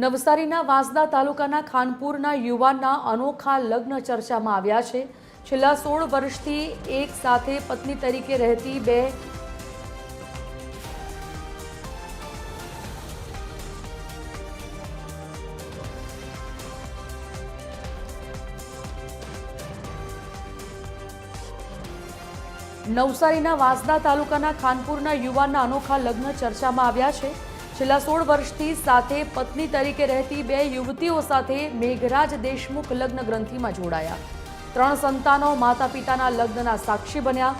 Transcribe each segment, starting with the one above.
નવસારીના વાંસદા તાલુકાના ખાનપુરના યુવાનના અનોખા લગ્ન ચર્ચામાં આવ્યા છે। છેલ્લા 16 વર્ષથી એક સાથે પત્ની તરીકે રહેતી બે નવસારીના વાંસદા તાલુકાના ખાનપુરના યુવાનના અનોખા લગ્ન ચર્ચામાં આવ્યા છે। છેલ્લા 16 વર્ષથી સાથે પત્ની તરીકે રહેતી બે યુવતીઓ સાથે મેઘરાજ દેશમુખ લગ્ન ગ્રંથિમાં જોડાયા। 3 સંતાનો માતા પિતાના લગ્નના સાક્ષી બન્યા।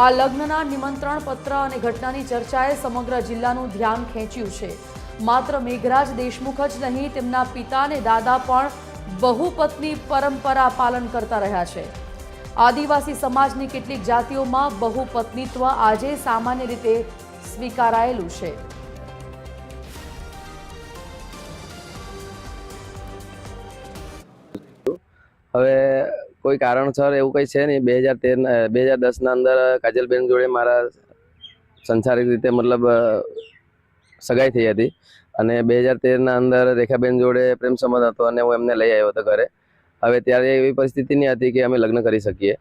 આ લગ્નના નિમંત્રણ પત્ર અને ઘટનાની ચર્ચાએ સમગ્ર જિલ્લાનું ધ્યાન ખેંચ્યું છે। માત્ર મેઘરાજ દેશમુખ જ નહીં, તેમના પિતા અને દાદા પણ બહુપત્ની પરંપરા પાલન કરતા રહ્યા છે। આદિવાસી સમાજની કેટલીક જાતિઓમાં બહુપત્નીત્વ આજે સામાન્ય રીતે સ્વીકારાયેલું છે। હવે કોઈ કારણસર એવું કંઈ છે નહીં। 2010ના અંદર કાજલબેન જોડે મારા સંસારિક રીતે મતલબ સગાઈ થઈ હતી અને 2013ના અંદર રેખાબેન જોડે પ્રેમ સંબંધ હતો અને હું એમને લઈ આવ્યો હતો ઘરે। હવે ત્યારે એવી પરિસ્થિતિ નહીં હતી કે અમે લગ્ન કરી શકીએ।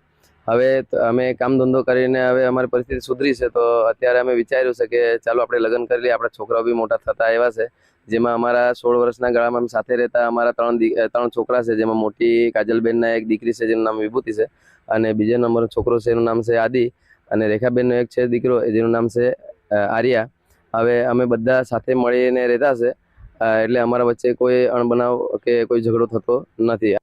હવે અમે કામ ધંધો કરીને હવે અમારી પરિસ્થિતિ સુધરી છે, તો અત્યારે અમે વિચાર્યું છે કે ચાલો આપણે લગ્ન કરી લઈએ। આપણા છોકરાઓ બી મોટા થતા આવ્યા છે, જેમાં અમારા 16 વર્ષના ગાળામાં અમે સાથે રહેતા અમારા ત્રણ છોકરા છે, જેમાં મોટી કાજલબેનના એક દીકરી છે જેનું નામ વિભૂતિ છે અને બીજો નંબરનો છોકરો છે એનું નામ છે આદિ, અને રેખાબેનનો એક છે દીકરો જેનું નામ છે આર્યા। હવે અમે બધા સાથે મળીને રહેતા છે, એટલે અમારા વચ્ચે કોઈ અણબનાવ કે કોઈ ઝઘડો થતો નથી।